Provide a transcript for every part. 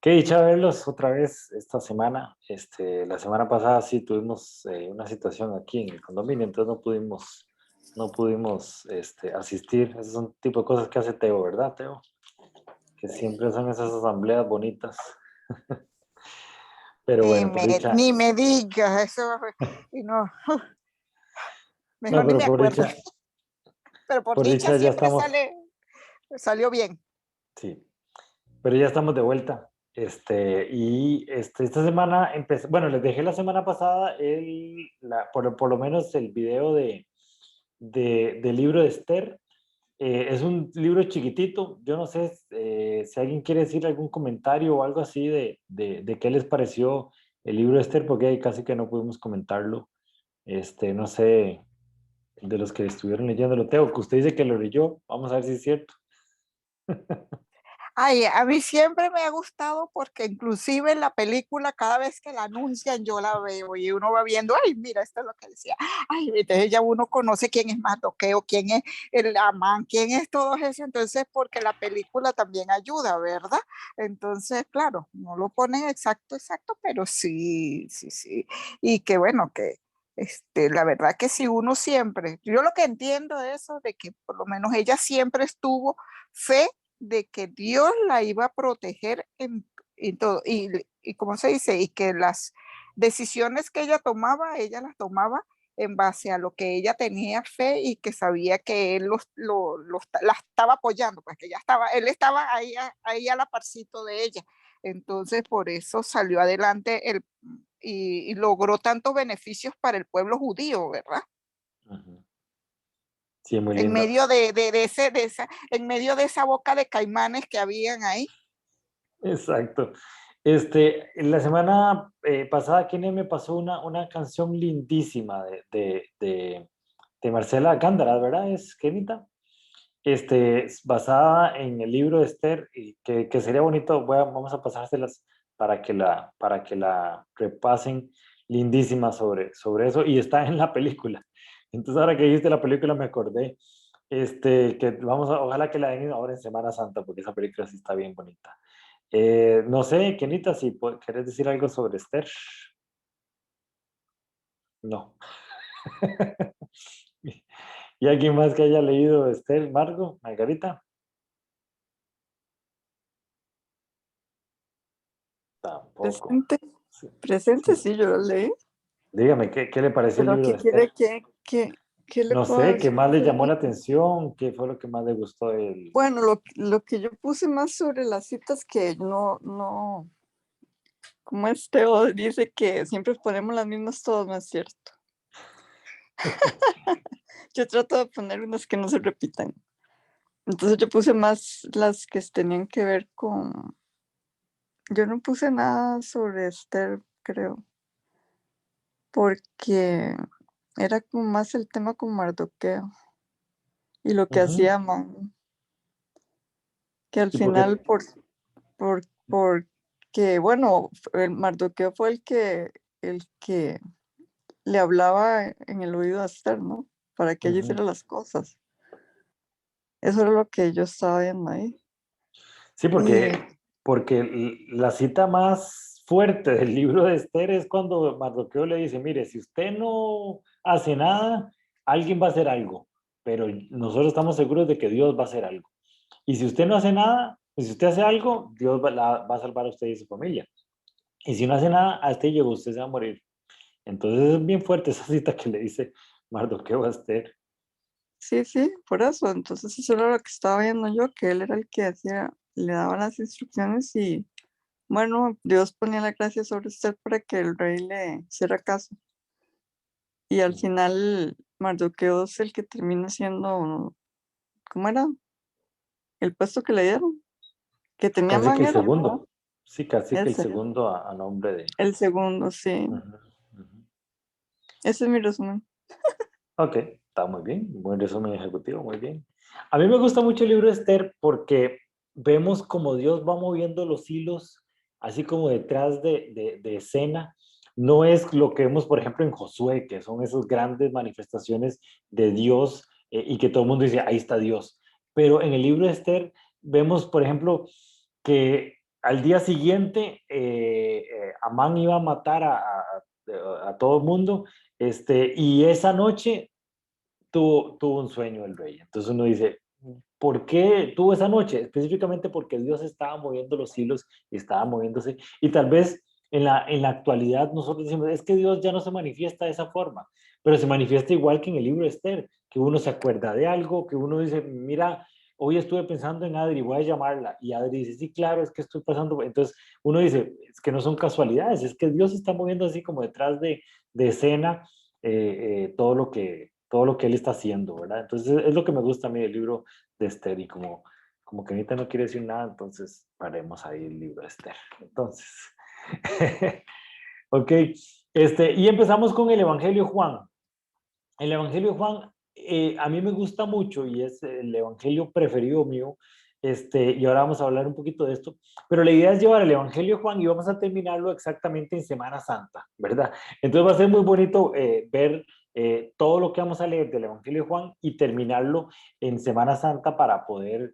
Qué dicha verlos otra vez esta semana. La semana pasada sí tuvimos una situación aquí en el condominio, entonces no pudimos asistir. Esos son tipo de cosas que hace Teo, ¿verdad, Teo? Que siempre son esas asambleas bonitas. Pero Ni bueno, por me, dicha, ni me digas eso, y no, no, mejor ni pero me acuerdo, pero por por dicha dicha ya siempre estamos, salió bien. sí, pero ya estamos de vuelta. Esta semana empecé, bueno, les dejé la semana pasada por lo menos el video del libro de Esther. Es un libro chiquitito. Yo no sé si alguien quiere decir algún comentario o algo así de qué les pareció el libro de Esther, porque ahí casi que no pudimos comentarlo. No sé, de los que estuvieron leyéndolo, Teo, que usted dice que lo leyó. Vamos a ver si es cierto. Ay, a mí siempre me ha gustado porque inclusive en la película, cada vez que la anuncian, yo la veo y uno va viendo, ay, mira, esto es lo que decía. Ay, entonces ya uno conoce quién es Mardoqueo, quién es el Amán, quién es todo eso. Entonces, porque la película también ayuda, ¿verdad? Entonces, claro, no lo ponen exacto, exacto, pero sí, sí, sí. Y que bueno, que la verdad que si uno siempre, yo lo que entiendo de eso, de que por lo menos ella siempre estuvo fe de que Dios la iba a proteger en todo. Y como se dice, y que las decisiones que ella las tomaba en base a lo que ella tenía fe y que sabía que él la estaba apoyando, pues que él estaba ahí, ahí a la parcito de ella. Entonces, por eso salió adelante y logró tantos beneficios para el pueblo judío, ¿verdad? Ujú. Sí, muy En lindo. medio en medio de esa boca de caimanes que habían ahí. Exacto. La semana pasada, Kenia me pasó una canción lindísima de Marcela Gándara, ¿verdad? Es Kenita. Es basada en el libro de Esther y que sería bonito. Vamos a pasárselas para que la repasen, lindísima sobre eso, y está en la película. Entonces, ahora que dijiste la película, me acordé que ojalá que la den ahora en Semana Santa, porque esa película sí está bien bonita. No sé, Kenita, si querés decir algo sobre Esther. No. ¿Y alguien más que haya leído Esther, Margarita? Tampoco. Presente, Sí, presente, sí. sí, yo lo leí, Dígame, ¿qué le pareció el pero libro ¿qué de Esther? quiere qué le No puedo sé, ¿qué decir más le del llamó la libro? atención? ¿Qué fue lo que más le gustó de él? Bueno, lo que yo puse más sobre las citas que no, como Teo dice que siempre ponemos las mismas todos, no es cierto. Yo trato de poner unas que no se repitan. Entonces yo puse más las que tenían que ver con, yo no puse nada sobre Esther, creo, porque era como más el tema con Mardoqueo y lo que Ujú. hacía Man, que al ¿Y por qué? final porque, bueno, el Mardoqueo fue el que le hablaba en el oído a Esther, ¿no? Para que ella Ujú. hiciera las cosas. Eso era lo que yo estaba viendo ahí. Sí, Y porque la cita más fuerte del libro de Esther es cuando Mardoqueo le dice, mire, si usted no hace nada, alguien va a hacer algo, pero nosotros estamos seguros de que Dios va a hacer algo. Y si usted no hace nada, y si usted hace algo, Dios va a salvar a usted y a su familia. Y si no hace nada, a este llegó, usted se va a morir. Entonces es bien fuerte esa cita que le dice Mardoqueo a Esther. sí, sí, por eso. Entonces eso era lo que estaba viendo yo, que él era el que hacía, le daba las instrucciones y, bueno, Dios ponía la gracia sobre Esther para que el rey le hiciera caso. Y al final Mardoqueo es el que termina siendo, ¿cómo era? El puesto que le dieron, que tenía Casi que el manguera, ¿verdad? segundo. Sí, casi que el Ese, segundo a nombre de... el segundo, sí. Ujú, ujú. Ese es mi resumen. Ok, está muy bien. Buen resumen ejecutivo, muy bien. A mí me gusta mucho el libro de Esther porque vemos como Dios va moviendo los hilos, así como detrás de escena. No es lo que vemos, por ejemplo, en Josué, que son esas grandes manifestaciones de Dios y que todo el mundo dice, ahí está Dios. Pero en el libro de Esther vemos, por ejemplo, que al día siguiente, Amán iba a matar a todo el mundo, y esa noche tuvo un sueño el rey. Entonces uno dice, ¿por qué tuvo esa noche? Específicamente porque Dios estaba moviendo los hilos y estaba moviéndose. Y tal vez en la actualidad nosotros decimos, es que Dios ya no se manifiesta de esa forma, pero se manifiesta igual que en el libro de Esther, que uno se acuerda de algo, que uno dice, mira, hoy estuve pensando en Adri, voy a llamarla. Y Adri dice, sí, claro, es que estoy pasando. Entonces uno dice, es que no son casualidades, es que Dios está moviendo así como detrás de escena todo lo que él está haciendo, ¿verdad? Entonces es lo que me gusta a mí del libro de Esther y como que ahorita no quiere decir nada, entonces paremos ahí el libro de Esther. Entonces, ok, y empezamos con el Evangelio de Juan. El Evangelio de Juan a mí me gusta mucho y es el Evangelio preferido mío, y ahora vamos a hablar un poquito de esto, pero la idea es llevar el Evangelio de Juan y vamos a terminarlo exactamente en Semana Santa, ¿verdad? Entonces va a ser muy bonito ver todo lo que vamos a leer del Evangelio de Juan y terminarlo en Semana Santa para poder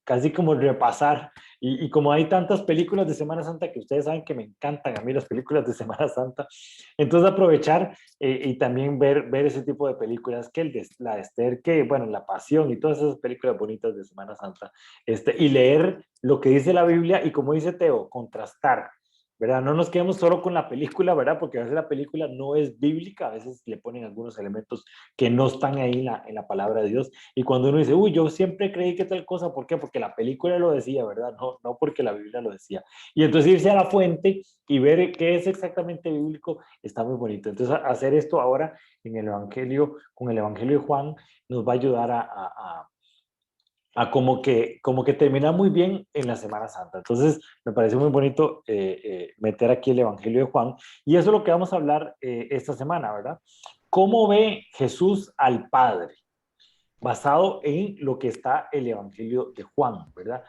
casi como repasar. Y como hay tantas películas de Semana Santa que ustedes saben que me encantan a mí las películas de Semana Santa, entonces aprovechar y también ver ese tipo de películas, que la de Esther, que bueno, La Pasión y todas esas películas bonitas de Semana Santa, y leer lo que dice la Biblia y como dice Teo, contrastar, ¿verdad? No nos quedemos solo con la película, ¿verdad? Porque a veces la película no es bíblica, a veces le ponen algunos elementos que no están ahí en la palabra de Dios. Y cuando uno dice, uy, yo siempre creí que tal cosa, ¿por qué? Porque la película lo decía, ¿verdad? No porque la Biblia lo decía. Y entonces irse a la fuente y ver qué es exactamente bíblico está muy bonito. Entonces hacer esto ahora en el Evangelio, con el Evangelio de Juan, nos va a ayudar a como que terminar muy bien en la Semana Santa. Entonces, me parece muy bonito meter aquí el Evangelio de Juan. Y eso es lo que vamos a hablar esta semana, ¿verdad? ¿Cómo ve Jesús al Padre? Basado en lo que está el Evangelio de Juan, ¿verdad?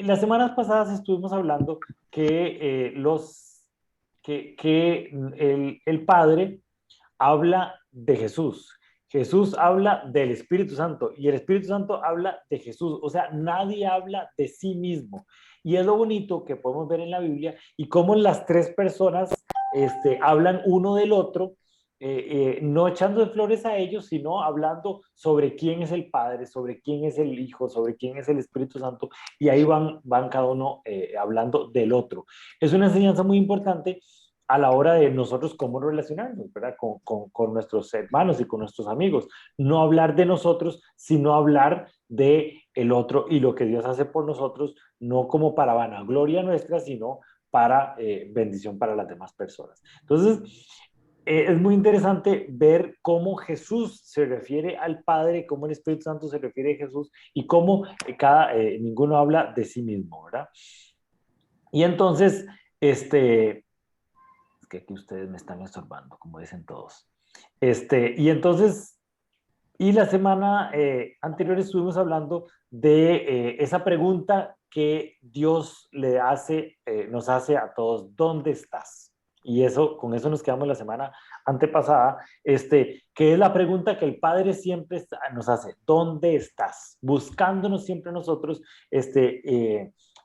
Las semanas pasadas estuvimos hablando que el Padre habla de Jesús. Jesús habla del Espíritu Santo y el Espíritu Santo habla de Jesús. O sea, nadie habla de sí mismo. Y es lo bonito que podemos ver en la Biblia y cómo las tres personas hablan uno del otro, no echando de flores a ellos, sino hablando sobre quién es el Padre, sobre quién es el Hijo, sobre quién es el Espíritu Santo, y ahí van cada uno hablando del otro. Es una enseñanza muy importante a la hora de nosotros cómo relacionarnos, ¿verdad? Con nuestros hermanos y con nuestros amigos. No hablar de nosotros, sino hablar de el otro y lo que Dios hace por nosotros, no como para vanagloria nuestra, sino para bendición para las demás personas. Entonces, es muy interesante ver cómo Jesús se refiere al Padre, cómo el Espíritu Santo se refiere a Jesús y cómo ninguno habla de sí mismo, ¿verdad? Y entonces, es que aquí ustedes me están estorbando, como dicen todos. Y entonces, y la semana anterior estuvimos hablando de esa pregunta que Dios nos hace a todos, ¿dónde estás? Y con eso nos quedamos la semana antepasada, que es la pregunta que el Padre siempre nos hace, ¿dónde estás? Buscándonos siempre nosotros,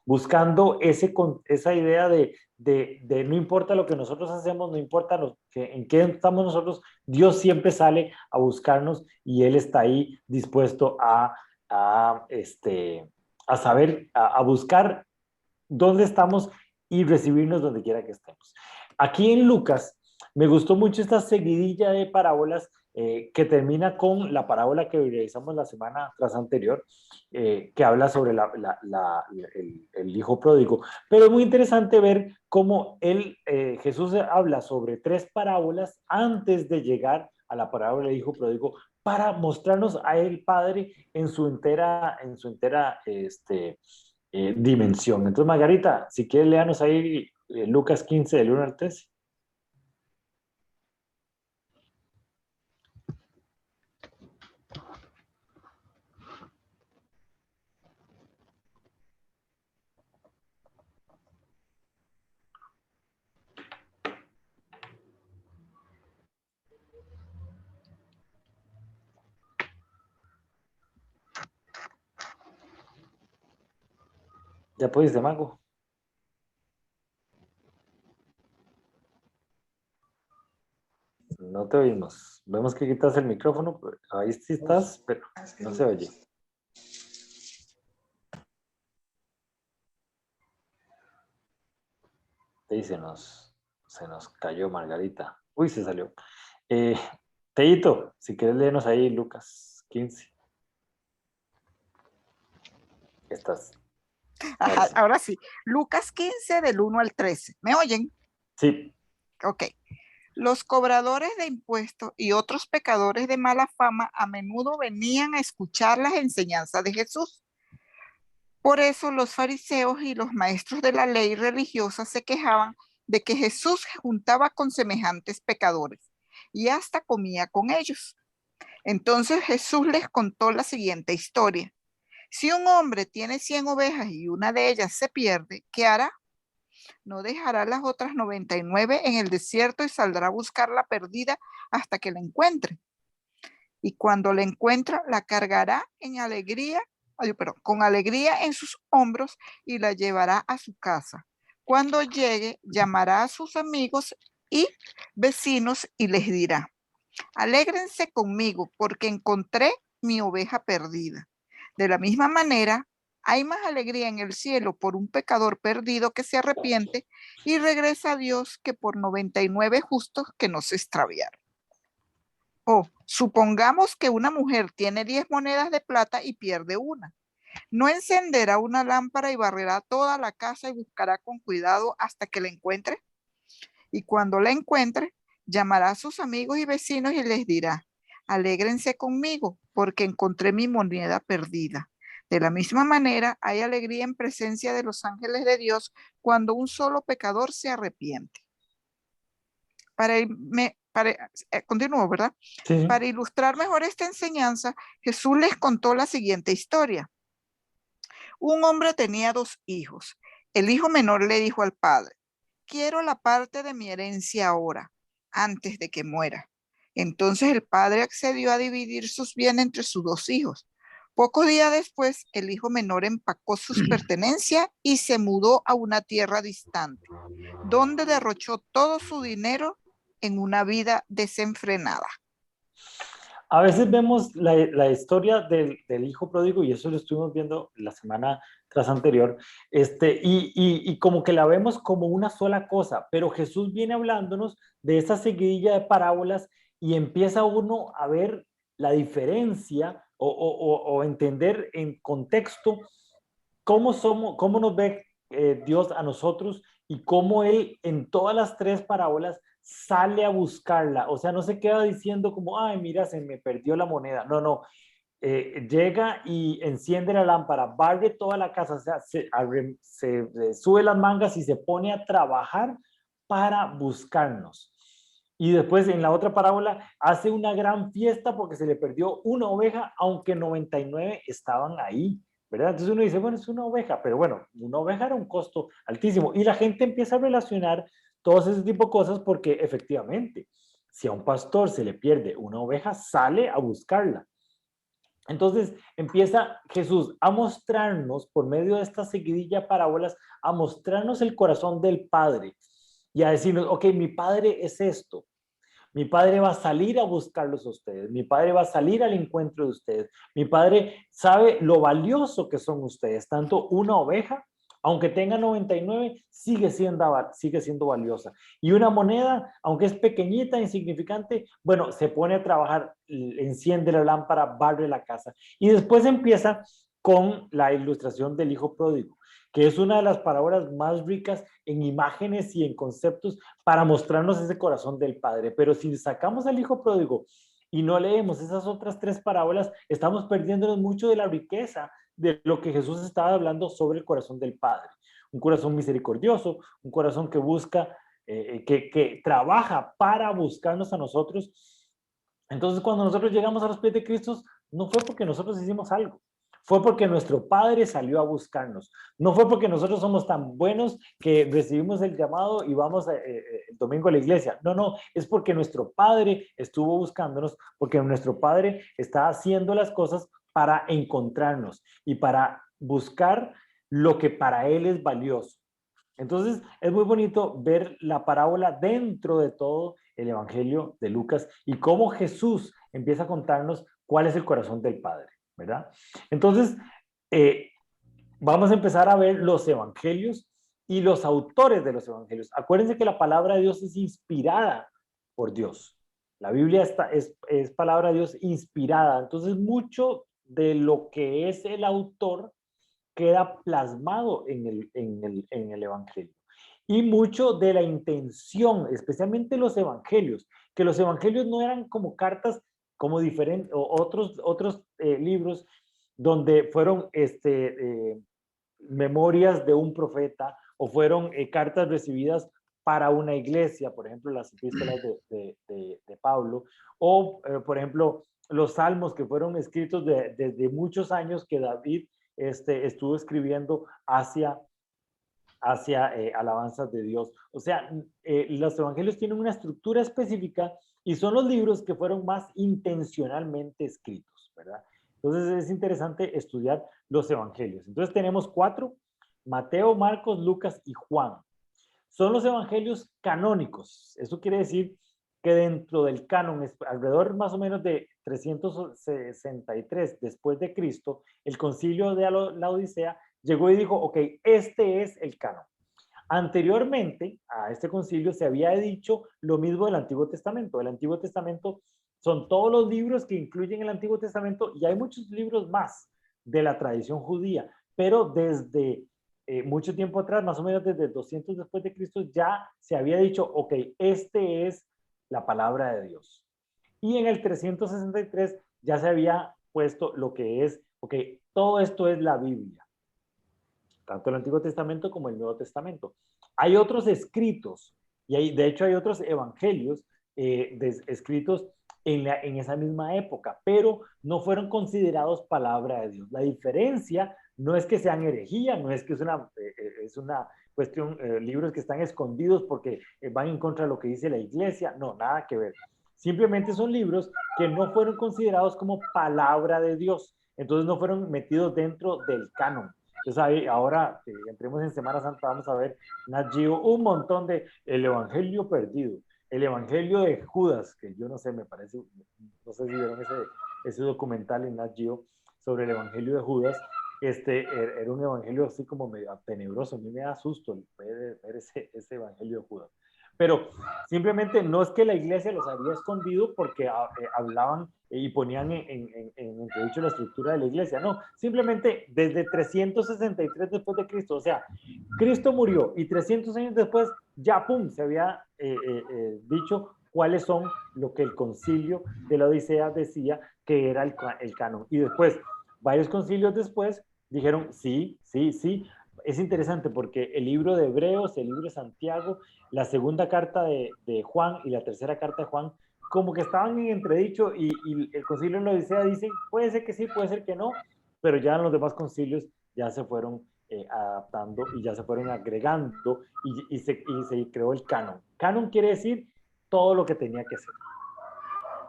buscando esa idea de no importa lo que nosotros hacemos, no importa en qué estamos nosotros, Dios siempre sale a buscarnos y Él está ahí dispuesto a, a saber, a buscar dónde estamos y recibirnos donde quiera que estemos. Aquí en Lucas me gustó mucho esta seguidilla de parábolas que termina con la parábola que realizamos la semana tras anterior, que habla sobre el hijo pródigo. Pero es muy interesante ver cómo Jesús habla sobre tres parábolas antes de llegar a la parábola del hijo pródigo para mostrarnos a el Padre en su entera dimensión. Entonces, Margarita, si quieres, léanos ahí Lucas 15, del 1 al 3. ¿Ya pudiste, Mago? No te oímos. Vemos que quitas el micrófono. Ahí sí estás, pero no se oye. Ahí se nos cayó Margarita. Uy, se salió. Eh, Teito, si quieres léenos ahí Lucas 15. Estás. Ahora Ajá, sí. ahora sí, Lucas 15 del 1 al 13. ¿Me oyen? Sí. Ok. Los cobradores de impuestos y otros pecadores de mala fama a menudo venían a escuchar las enseñanzas de Jesús. Por eso los fariseos y los maestros de la ley religiosa se quejaban de que Jesús se juntaba con semejantes pecadores y hasta comía con ellos. Entonces Jesús les contó la siguiente historia. Si un hombre tiene 100 ovejas y una de ellas se pierde, ¿qué hará? No dejará las otras 99 en el desierto y saldrá a buscar la perdida hasta que la encuentre. Y cuando la encuentra, la cargará en alegría, con alegría en sus hombros y la llevará a su casa. Cuando llegue, llamará a sus amigos y vecinos y les dirá, alégrense conmigo porque encontré mi oveja perdida. De la misma manera, hay más alegría en el cielo por un pecador perdido que se arrepiente y regresa a Dios que por 99 justos que no se extraviaron. O supongamos que una mujer tiene 10 monedas de plata y pierde una. No encenderá una lámpara y barrerá toda la casa y buscará con cuidado hasta que la encuentre. Y cuando la encuentre, llamará a sus amigos y vecinos y les dirá, alégrense conmigo porque encontré mi moneda perdida. De la misma manera, hay alegría en presencia de los ángeles de Dios cuando un solo pecador se arrepiente. Continúo, ¿verdad? Sí, sí. Para ilustrar mejor esta enseñanza, Jesús les contó la siguiente historia. Un hombre tenía 2 hijos. El hijo menor le dijo al padre, quiero la parte de mi herencia ahora, antes de que muera. Entonces el padre accedió a dividir sus bienes entre sus 2 hijos. Pocos días después, el hijo menor empacó sus pertenencias y se mudó a una tierra distante, donde derrochó todo su dinero en una vida desenfrenada. A veces vemos la historia del hijo pródigo y eso lo estuvimos viendo la semana tras anterior, y como que la vemos como una sola cosa, pero Jesús viene hablándonos de esa seguidilla de parábolas y empieza uno a ver la diferencia o entender en contexto cómo nos ve Dios a nosotros y cómo Él en todas las 3 parábolas sale a buscarla. O sea, no se queda diciendo como, ay, mira, se me perdió la moneda. No, no. Llega y enciende la lámpara, barre toda la casa, o sea, se sube las mangas y se pone a trabajar para buscarnos. Y después en la otra parábola hace una gran fiesta porque se le perdió una oveja, aunque 99 estaban ahí, ¿verdad? Entonces uno dice, bueno, es una oveja, pero bueno, una oveja era un costo altísimo. Y la gente empieza a relacionar todos ese tipo de cosas porque efectivamente, si a un pastor se le pierde una oveja, sale a buscarla. Entonces empieza Jesús a mostrarnos, por medio de esta seguidilla de parábolas, a mostrarnos el corazón del Padre y a decirnos, ok, mi Padre es esto. Mi Padre va a salir a buscarlos a ustedes. Mi Padre va a salir al encuentro de ustedes. Mi Padre sabe lo valioso que son ustedes. Tanto una oveja, aunque tenga 99, sigue siendo valiosa. Y una moneda, aunque es pequeñita, insignificante, bueno, se pone a trabajar, enciende la lámpara, barre la casa. Y después empieza con la ilustración del hijo pródigo, que es una de las parábolas más ricas en imágenes y en conceptos para mostrarnos ese corazón del Padre. Pero si sacamos al hijo pródigo y no leemos esas otras 3 parábolas, estamos perdiéndonos mucho de la riqueza de lo que Jesús estaba hablando sobre el corazón del Padre. Un corazón misericordioso, un corazón que busca, que trabaja para buscarnos a nosotros. Entonces, cuando nosotros llegamos a los pies de Cristo, no fue porque nosotros hicimos algo, fue porque nuestro Padre salió a buscarnos. No fue porque nosotros somos tan buenos que recibimos el llamado y vamos el domingo a la iglesia. No, no, es porque nuestro Padre estuvo buscándonos, porque nuestro Padre está haciendo las cosas para encontrarnos y para buscar lo que para él es valioso. Entonces, es muy bonito ver la parábola dentro de todo el Evangelio de Lucas y cómo Jesús empieza a contarnos cuál es el corazón del Padre, ¿verdad? Entonces, vamos a empezar a ver los Evangelios y los autores de los Evangelios. Acuérdense que la palabra de Dios es inspirada por Dios. La Biblia es palabra de Dios inspirada. Entonces, mucho de lo que es el autor queda plasmado en el Evangelio. Y mucho de la intención, especialmente los Evangelios, que los Evangelios no eran como cartas como diferentes, o otros libros donde fueron memorias de un profeta o fueron cartas recibidas para una iglesia, por ejemplo, las epístolas de Pablo, o por ejemplo, los salmos que fueron escritos desde muchos años que David estuvo escribiendo hacia alabanzas de Dios. O sea, los evangelios tienen una estructura específica y son los libros que fueron más intencionalmente escritos, ¿verdad? Entonces es interesante estudiar los evangelios. Entonces tenemos 4, Mateo, Marcos, Lucas y Juan. Son los evangelios canónicos. Eso quiere decir que dentro del canon, alrededor más o menos de 363 después de Cristo, el concilio de la Odisea llegó y dijo, ok, este es el canon. Anteriormente a este concilio se había dicho lo mismo del Antiguo Testamento. El Antiguo Testamento son todos los libros que incluyen el Antiguo Testamento y hay muchos libros más de la tradición judía, pero desde mucho tiempo atrás, más o menos desde 200 después de Cristo, ya se había dicho, ok, este es la palabra de Dios. Y en el 363 ya se había puesto lo que es, ok, todo esto es la Biblia, tanto el Antiguo Testamento como el Nuevo Testamento. Hay otros escritos, y de hecho hay otros evangelios escritos en esa misma época, pero no fueron considerados palabra de Dios. La diferencia no es que sean herejía, no es que es una cuestión, libros que están escondidos porque van en contra de lo que dice la iglesia, no, nada que ver. Simplemente son libros que no fueron considerados como palabra de Dios, entonces no fueron metidos dentro del canon. Entonces ahora, entremos en Semana Santa, vamos a ver Nat Geo, un montón de el Evangelio perdido, el Evangelio de Judas, que yo no sé, me parece, no sé si vieron ese documental en Nat Geo sobre el Evangelio de Judas. Era un evangelio así como medio tenebroso, a mí me da susto ver ese Evangelio de Judas. Pero simplemente no es que la iglesia los había escondido porque hablaban y ponían en entredicho la estructura de la iglesia. No, simplemente desde 363 después de Cristo, o sea, Cristo murió y 300 años después ya, pum, se había dicho cuáles son lo que el concilio de la Odisea decía que era el canon. Y después, varios concilios después, dijeron sí, sí, sí. Es interesante porque el libro de Hebreos, el libro de Santiago, la segunda carta de Juan y la tercera carta de Juan, como que estaban en entredicho y el concilio de la Odisea dice, puede ser que sí, puede ser que no, pero ya en los demás concilios ya se fueron adaptando y ya se fueron agregando y se creó el canon. Canon quiere decir todo lo que tenía que ser.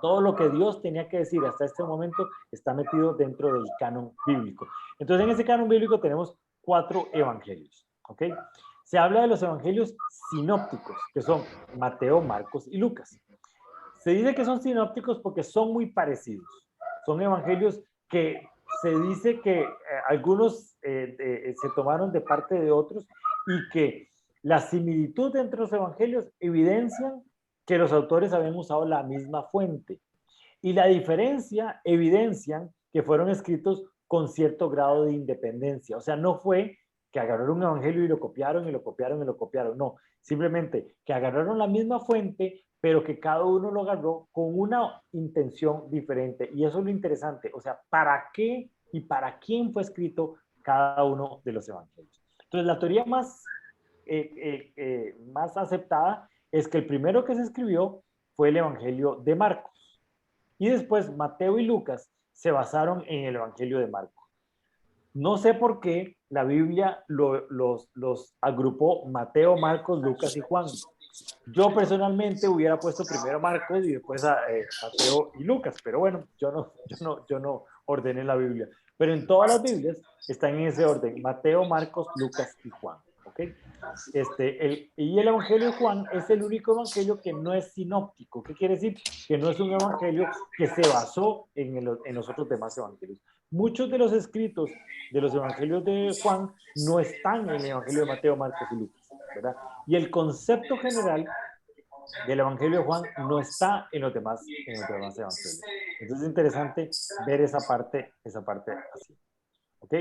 Todo lo que Dios tenía que decir hasta este momento está metido dentro del canon bíblico. Entonces, en ese canon bíblico tenemos 4 evangelios, ¿ok? Se habla de los evangelios sinópticos, que son Mateo, Marcos y Lucas. Se dice que son sinópticos porque son muy parecidos. Son evangelios que se dice que algunos se tomaron de parte de otros y que la similitud entre los evangelios evidencian que los autores habían usado la misma fuente. Y la diferencia evidencian que fueron escritos con cierto grado de independencia. O sea, no fue que agarraron un evangelio y lo copiaron y lo copiaron y lo copiaron. No, simplemente que agarraron la misma fuente, pero que cada uno lo agarró con una intención diferente. Y eso es lo interesante. O sea, ¿para qué y para quién fue escrito cada uno de los evangelios? Entonces, la teoría más aceptada es que el primero que se escribió fue el Evangelio de Marcos. Y después Mateo y Lucas se basaron en el Evangelio de Marcos. No sé por qué la Biblia los agrupó Mateo, Marcos, Lucas y Juan. Yo personalmente hubiera puesto primero Marcos y después a Mateo y Lucas, pero bueno, yo no ordené la Biblia. Pero en todas las Biblias están en ese orden: Mateo, Marcos, Lucas y Juan. ¿Ok? Y el Evangelio de Juan es el único evangelio que no es sinóptico. ¿Qué quiere decir? Que no es un evangelio que se basó en los otros demás evangelios. Muchos de los escritos de los evangelios de Juan no están en el evangelio de Mateo, Marcos y Lucas, ¿verdad? Y el concepto general del evangelio de Juan no está en los demás evangelios. Entonces es interesante ver esa parte así. ¿Ok?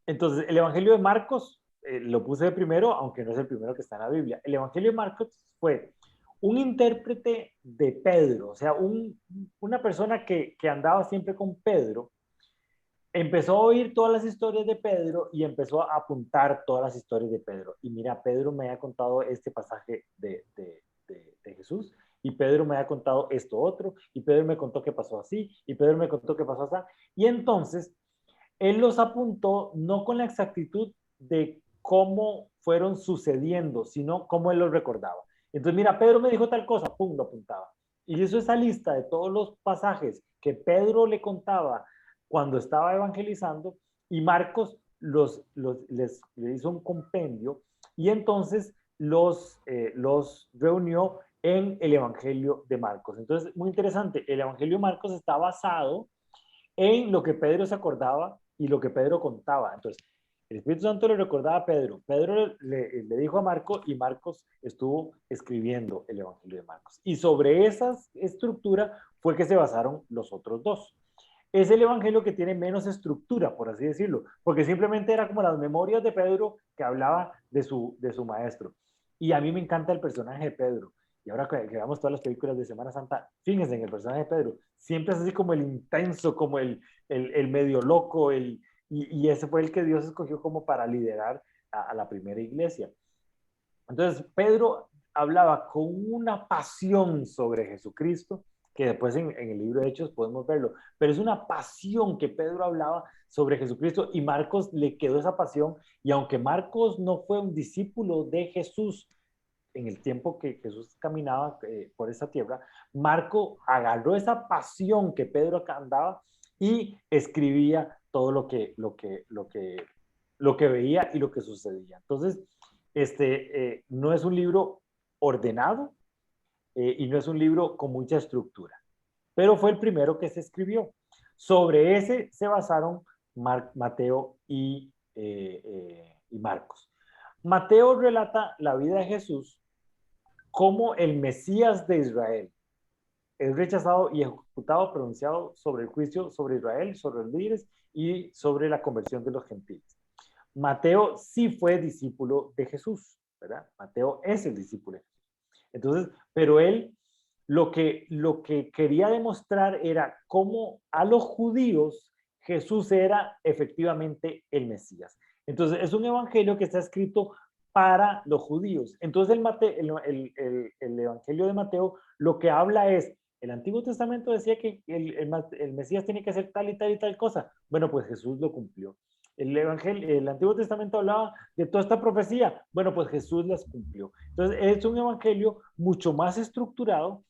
Entonces, el Evangelio de Marcos, lo puse de primero, aunque no es el primero que está en la Biblia. El Evangelio de Marcos fue un intérprete de Pedro, o sea, una persona que andaba siempre con Pedro, empezó a oír todas las historias de Pedro y empezó a apuntar todas las historias de Pedro. Y mira, Pedro me ha contado este pasaje de Jesús, y Pedro me ha contado esto otro, y Pedro me contó que pasó así, y Pedro me contó que pasó así. Y entonces él los apuntó no con la exactitud de cómo fueron sucediendo, sino cómo él los recordaba. Entonces, mira, Pedro me dijo tal cosa, pum, lo apuntaba. Y hizo esa lista de todos los pasajes que Pedro le contaba cuando estaba evangelizando, y Marcos les hizo un compendio, y entonces los reunió en el Evangelio de Marcos. Entonces, muy interesante, el Evangelio de Marcos está basado en lo que Pedro se acordaba y lo que Pedro contaba. Entonces, el Espíritu Santo le recordaba a Pedro, Pedro le dijo a Marcos, y Marcos estuvo escribiendo el Evangelio de Marcos. Y sobre esa estructura fue que se basaron los otros dos. Es el evangelio que tiene menos estructura, por así decirlo, porque simplemente era como las memorias de Pedro que hablaba de su maestro. Y a mí me encanta el personaje de Pedro. Y ahora que veamos todas las películas de Semana Santa, fíjense en el personaje de Pedro. Siempre es así como el intenso, como el medio loco, y ese fue el que Dios escogió como para liderar a la primera iglesia. Entonces, Pedro hablaba con una pasión sobre Jesucristo, que después en el libro de Hechos podemos verlo, pero es una pasión que Pedro hablaba sobre Jesucristo, y Marcos le quedó esa pasión. Y aunque Marcos no fue un discípulo de Jesús en el tiempo que Jesús caminaba por esa tierra, Marco agarró esa pasión que Pedro andaba y escribía todo lo que veía y lo que sucedía. Entonces, no es un libro ordenado, y no es un libro con mucha estructura, pero fue el primero que se escribió. Sobre ese se basaron Mateo y Marcos. Mateo relata la vida de Jesús como el Mesías de Israel. Es rechazado y ejecutado, pronunciado sobre el juicio sobre Israel, sobre los líderes y sobre la conversión de los gentiles. Mateo sí fue discípulo de Jesús, ¿verdad? Mateo es el discípulo de Jesús. Entonces, pero él lo que quería demostrar era cómo a los judíos Jesús era efectivamente el Mesías. Entonces, es un evangelio que está escrito para los judíos. Entonces, el evangelio de Mateo lo que habla es: el Antiguo Testamento decía que el Mesías tiene que hacer tal y tal y tal cosa. Bueno, pues Jesús lo cumplió. El Antiguo Testamento hablaba de toda esta profecía. Bueno, pues Jesús las cumplió. Entonces, es un evangelio mucho más estructurado,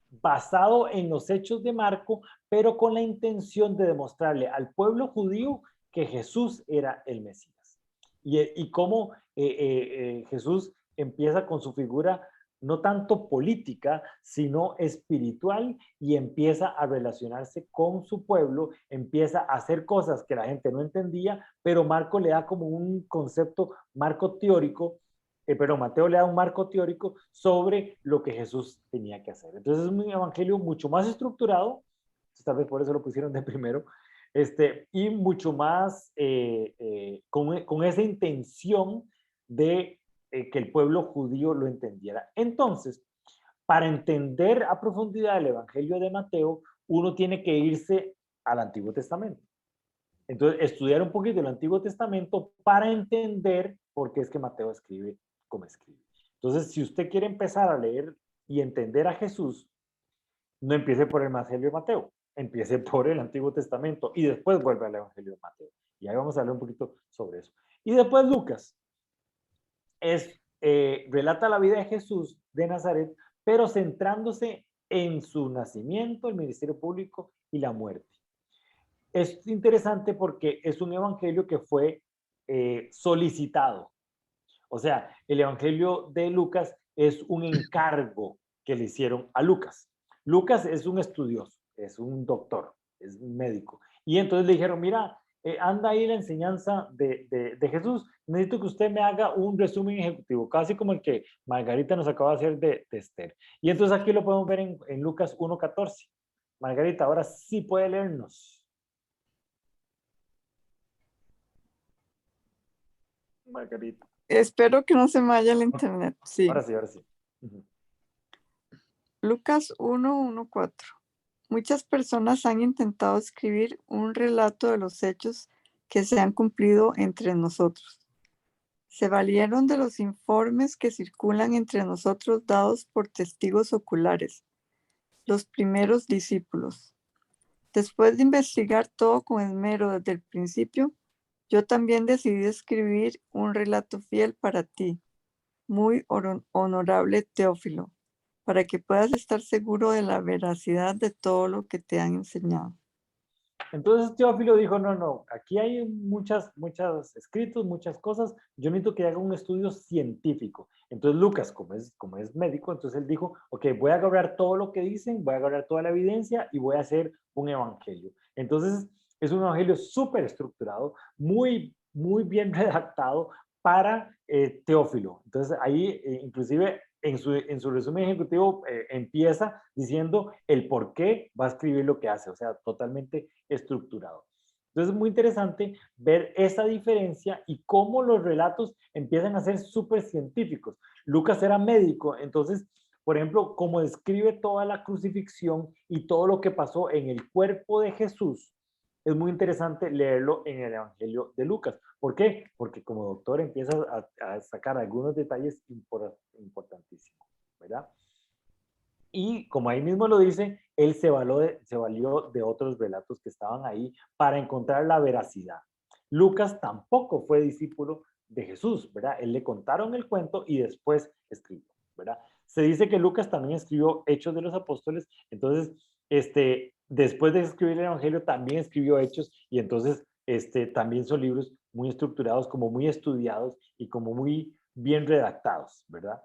basado en los hechos de Marco, pero con la intención de demostrarle al pueblo judío que Jesús era el Mesías. Y cómo Jesús empieza con su figura no tanto política, sino espiritual, y empieza a relacionarse con su pueblo, empieza a hacer cosas que la gente no entendía, pero Marco le da como un concepto, marco teórico, pero Mateo le da un marco teórico sobre lo que Jesús tenía que hacer. Entonces es un evangelio mucho más estructurado, tal vez por eso lo pusieron de primero, y mucho más con esa intención de que el pueblo judío lo entendiera. Entonces, para entender a profundidad el evangelio de Mateo, uno tiene que irse al Antiguo Testamento. Entonces, estudiar un poquito el Antiguo Testamento para entender por qué es que Mateo escribe como escribe. Entonces, si usted quiere empezar a leer y entender a Jesús, no empiece por el Evangelio de Mateo, empiece por el Antiguo Testamento y después vuelve al Evangelio de Mateo. Y ahí vamos a hablar un poquito sobre eso. Y después Lucas relata la vida de Jesús de Nazaret, pero centrándose en su nacimiento, el ministerio público y la muerte. Es interesante porque es un evangelio que fue solicitado. O sea, el evangelio de Lucas es un encargo que le hicieron a Lucas. Lucas es un estudioso, es un doctor, es un médico. Y entonces le dijeron, mira, anda ahí la enseñanza de Jesús, necesito que usted me haga un resumen ejecutivo, casi como el que Margarita nos acaba de hacer de Esther. Y entonces aquí lo podemos ver en Lucas 1:14. Margarita, ahora sí puede leernos. Margarita. Espero que no se me vaya el internet. Sí. Ahora sí, ahora sí. Uh-huh. Lucas 1:1-4. Muchas personas han intentado escribir un relato de los hechos que se han cumplido entre nosotros. Se valieron de los informes que circulan entre nosotros dados por testigos oculares, los primeros discípulos. Después de investigar todo con esmero desde el principio, yo también decidí escribir un relato fiel para ti, muy honorable Teófilo, para que puedas estar seguro de la veracidad de todo lo que te han enseñado. Entonces Teófilo dijo, no, aquí hay muchos escritos, muchas cosas, yo necesito que haga un estudio científico. Entonces Lucas, como es médico, entonces él dijo, ok, voy a agarrar todo lo que dicen, voy a agarrar toda la evidencia y voy a hacer un evangelio. Entonces es un evangelio súper estructurado, muy bien redactado para Teófilo. Entonces ahí inclusive en su resumen ejecutivo empieza diciendo el por qué va a escribir lo que hace, o sea, totalmente estructurado. Entonces es muy interesante ver esa diferencia y cómo los relatos empiezan a ser súper científicos. Lucas era médico, entonces, por ejemplo, como describe toda la crucifixión y todo lo que pasó en el cuerpo de Jesús, es muy interesante leerlo en el Evangelio de Lucas. ¿Por qué? Porque como doctor empieza a sacar algunos detalles importantísimos, ¿verdad? Y como ahí mismo lo dice, él se valió de otros relatos que estaban ahí para encontrar la veracidad. Lucas tampoco fue discípulo de Jesús, ¿verdad? Él le contaron el cuento y después escribió, ¿verdad? Se dice que Lucas también escribió Hechos de los Apóstoles, entonces, después de escribir el Evangelio, también escribió Hechos y entonces, también son libros muy estructurados, como muy estudiados y como muy bien redactados, ¿verdad?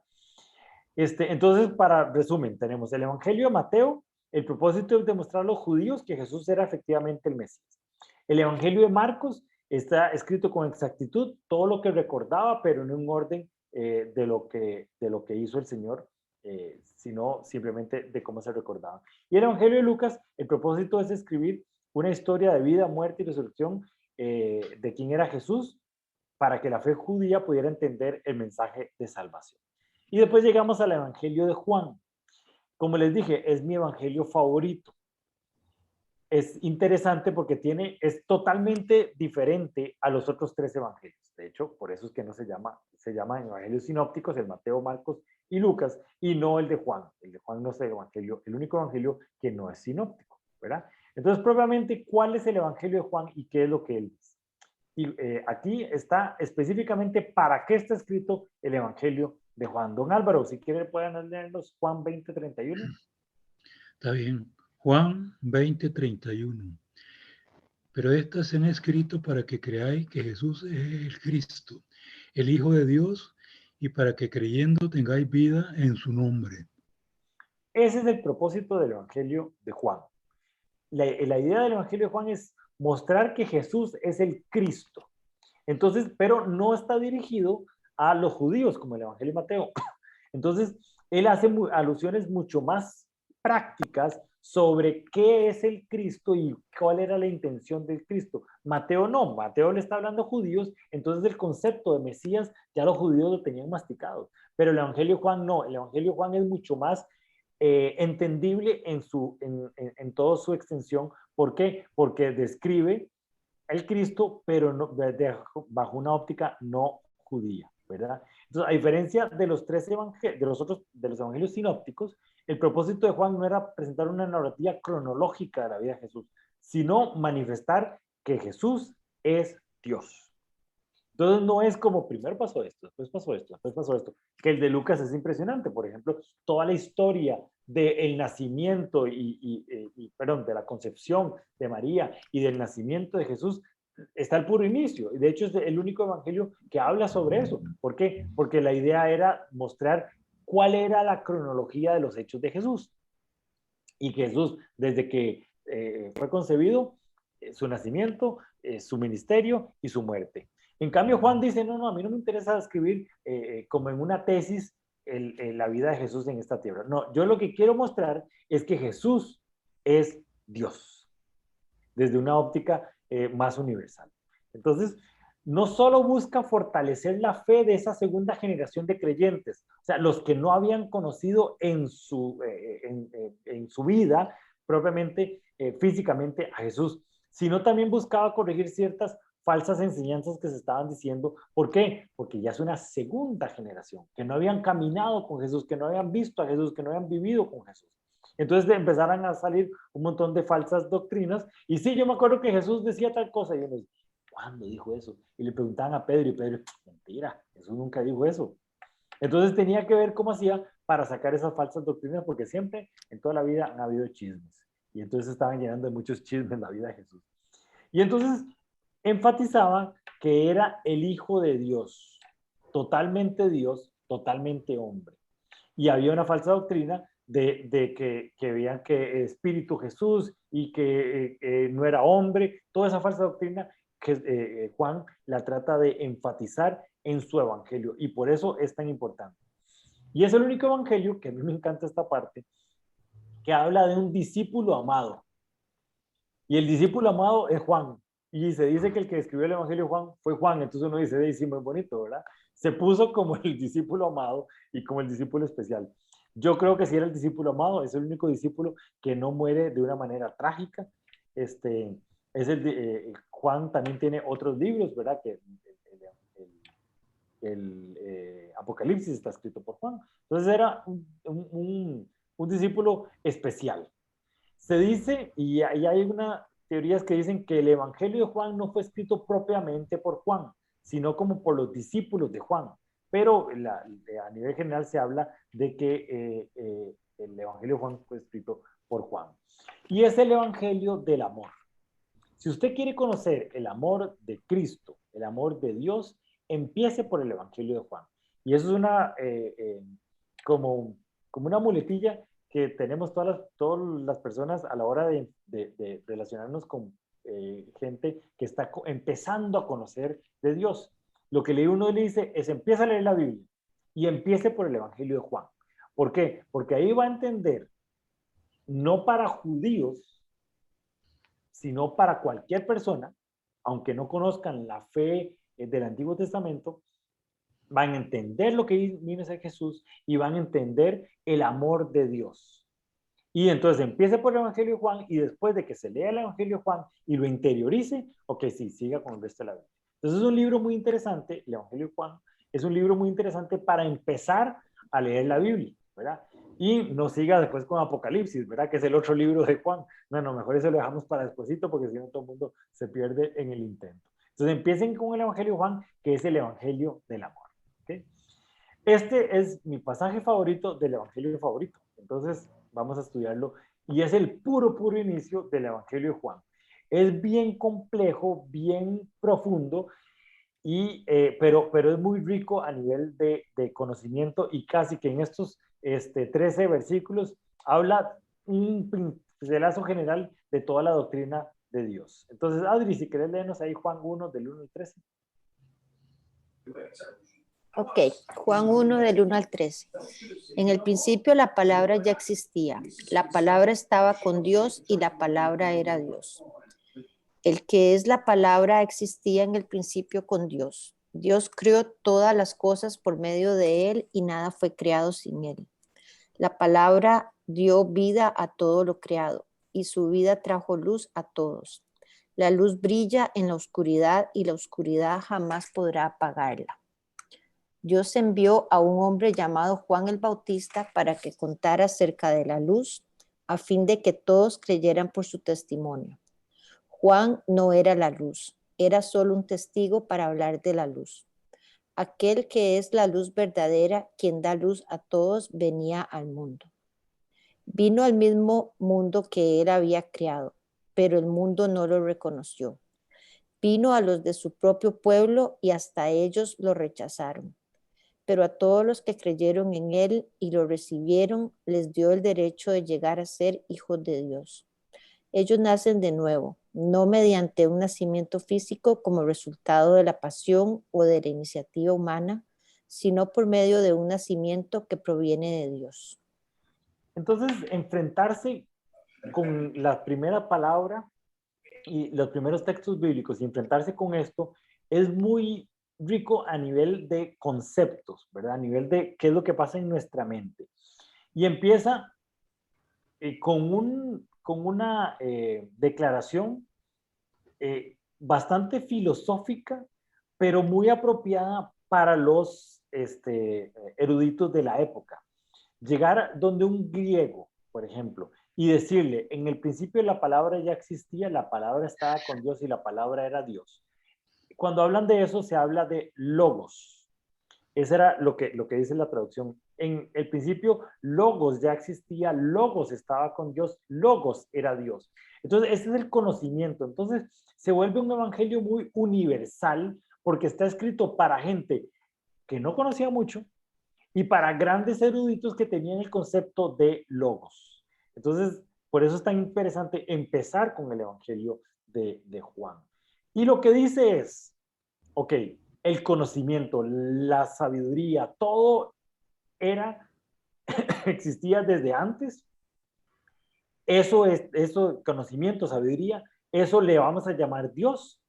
Entonces, para resumen, tenemos el Evangelio de Mateo, el propósito es demostrar a los judíos que Jesús era efectivamente el Mesías. El Evangelio de Marcos está escrito con exactitud, todo lo que recordaba, pero en un orden de lo que hizo el Señor, sino simplemente de cómo se recordaba. Y el Evangelio de Lucas, el propósito es escribir una historia de vida, muerte y resurrección de quién era Jesús, para que la fe judía pudiera entender el mensaje de salvación. Y después llegamos al Evangelio de Juan. Como les dije, es mi evangelio favorito. Es interesante porque es totalmente diferente a los otros tres evangelios. De hecho, por eso es que no se llaman evangelios sinópticos, el Mateo, Marcos y Lucas, y no el de Juan. El de Juan no es el único evangelio que no es sinóptico, ¿verdad? Entonces, propiamente, ¿cuál es el evangelio de Juan y qué es lo que él dice? Y aquí está específicamente para qué está escrito el evangelio de Juan. Don Álvaro, si quiere pueden leernos Juan 20:31. Está bien. Juan 20:31. Pero estas se han escrito para que creáis que Jesús es el Cristo, el Hijo de Dios, y para que creyendo tengáis vida en su nombre. Ese es el propósito del evangelio de Juan. La idea del evangelio de Juan es mostrar que Jesús es el Cristo. Entonces, pero no está dirigido a los judíos como el evangelio de Mateo. Entonces, él hace alusiones mucho más prácticas sobre qué es el Cristo y cuál era la intención del Cristo. Mateo no, Mateo le está hablando a judíos, entonces el concepto de Mesías ya los judíos lo tenían masticado, pero el Evangelio de Juan no, el Evangelio de Juan es mucho más entendible en toda su extensión. ¿Por qué? Porque describe el Cristo, pero no, bajo una óptica no judía, ¿verdad? Entonces, a diferencia de los de los evangelios sinópticos, el propósito de Juan no era presentar una narrativa cronológica de la vida de Jesús, sino manifestar que Jesús es Dios. Entonces no es como primero pasó esto, después pasó esto, después pasó esto, que el de Lucas es impresionante. Por ejemplo, toda la historia del nacimiento perdón, de la concepción de María y del nacimiento de Jesús está al puro inicio. Y de hecho es el único evangelio que habla sobre eso. ¿Por qué? Porque la idea era mostrar cuál era la cronología de los hechos de Jesús. Y que Jesús, desde que fue concebido, su nacimiento, su ministerio y su muerte. En cambio, Juan dice, no, a mí no me interesa escribir como en una tesis la vida de Jesús en esta tierra. No, yo lo que quiero mostrar es que Jesús es Dios, desde una óptica más universal. Entonces, no solo busca fortalecer la fe de esa segunda generación de creyentes, o sea, los que no habían conocido en su vida propiamente, físicamente a Jesús, sino también buscaba corregir ciertas falsas enseñanzas que se estaban diciendo. ¿Por qué? Porque ya es una segunda generación, que no habían caminado con Jesús, que no habían visto a Jesús, que no habían vivido con Jesús. Entonces empezaron a salir un montón de falsas doctrinas. Y sí, yo me acuerdo que Jesús decía tal cosa, y yo me decía, ¿cuándo dijo eso? Y le preguntaban a Pedro, y Pedro, mentira, Jesús nunca dijo eso. Entonces tenía que ver cómo hacía para sacar esas falsas doctrinas, porque siempre en toda la vida han habido chismes. Y entonces estaban llenando de muchos chismes la vida de Jesús. Y entonces enfatizaba que era el Hijo de Dios, totalmente hombre. Y había una falsa doctrina de que veían que Espíritu Jesús y que no era hombre. Toda esa falsa doctrina que Juan la trata de enfatizar en su evangelio, y por eso es tan importante. Y es el único evangelio, que a mí me encanta esta parte, que habla de un discípulo amado. Y el discípulo amado es Juan. Y se dice que el que escribió el evangelio Juan fue Juan. Entonces uno dice, sí, muy bonito, ¿verdad? Se puso como el discípulo amado y como el discípulo especial. Yo creo que si era el discípulo amado, es el único discípulo que no muere de una manera trágica. Juan también tiene otros libros, ¿verdad? Que el Apocalipsis está escrito por Juan. Entonces era un discípulo especial. Se dice, y hay unas teorías que dicen que el Evangelio de Juan no fue escrito propiamente por Juan, sino como por los discípulos de Juan. Pero a nivel general se habla de que el Evangelio de Juan fue escrito por Juan. Y es el Evangelio del amor. Si usted quiere conocer el amor de Cristo, el amor de Dios, empiece por el Evangelio de Juan. Y eso es como una muletilla que tenemos todas las personas a la hora de relacionarnos con gente que está empezando a conocer de Dios. Lo que uno le dice es, empieza a leer la Biblia y empiece por el Evangelio de Juan. ¿Por qué? Porque ahí va a entender, no para judíos, sino para cualquier persona, aunque no conozcan la fe del Antiguo Testamento, van a entender lo que viene a ser Jesús y van a entender el amor de Dios. Y entonces empiece por el Evangelio de Juan, y después de que se lea el Evangelio de Juan y lo interiorice, ok, sí, siga con el resto de la Biblia. Entonces es un libro muy interesante, el Evangelio de Juan, es un libro muy interesante para empezar a leer la Biblia, ¿verdad? Y no siga después con Apocalipsis, ¿verdad? Que es el otro libro de Juan. No, mejor eso lo dejamos para despuesito, porque si no todo el mundo se pierde en el intento. Entonces empiecen con el Evangelio de Juan, que es el Evangelio del amor. ¿Okay? Este es mi pasaje favorito del Evangelio favorito. Entonces vamos a estudiarlo, y es el puro inicio del Evangelio de Juan. Es bien complejo, bien profundo, pero es muy rico a nivel de conocimiento, y casi que en estos 13 versículos habla un pincelazo general de toda la doctrina de Dios. Entonces, Adri, si querés leernos ahí Juan 1 del 1 al 13. Ok, Juan 1 del 1 al 13. En el principio la palabra ya existía. La palabra estaba con Dios y la palabra era Dios. El que es la palabra existía en el principio con Dios. Dios creó todas las cosas por medio de él y nada fue creado sin él. La palabra dio vida a todo lo creado y su vida trajo luz a todos. La luz brilla en la oscuridad y la oscuridad jamás podrá apagarla. Dios envió a un hombre llamado Juan el Bautista para que contara acerca de la luz, a fin de que todos creyeran por su testimonio. Juan no era la luz, era solo un testigo para hablar de la luz. Aquel que es la luz verdadera, quien da luz a todos, venía al mundo. Vino al mismo mundo que él había creado, pero el mundo no lo reconoció. Vino a los de su propio pueblo y hasta ellos lo rechazaron. Pero a todos los que creyeron en él y lo recibieron, les dio el derecho de llegar a ser hijos de Dios. Ellos nacen de nuevo, no mediante un nacimiento físico como resultado de la pasión o de la iniciativa humana, sino por medio de un nacimiento que proviene de Dios. Entonces, enfrentarse con la primera palabra y los primeros textos bíblicos y enfrentarse con esto es muy rico a nivel de conceptos, ¿verdad? A nivel de qué es lo que pasa en nuestra mente. Y empieza con una declaración bastante filosófica, pero muy apropiada para los eruditos de la época. Llegar donde un griego, por ejemplo, y decirle, en el principio la palabra ya existía, la palabra estaba con Dios y la palabra era Dios. Cuando hablan de eso, se habla de logos. Eso era lo que dice la traducción. En el principio, logos ya existía, logos estaba con Dios, logos era Dios. Entonces, ese es el conocimiento. Entonces, se vuelve un evangelio muy universal porque está escrito para gente que no conocía mucho y para grandes eruditos que tenían el concepto de logos. Entonces, por eso es tan interesante empezar con el evangelio de Juan. Y lo que dice es, ok, el conocimiento, la sabiduría, todo existía desde antes. Eso, conocimiento, sabiduría, eso le vamos a llamar Dios.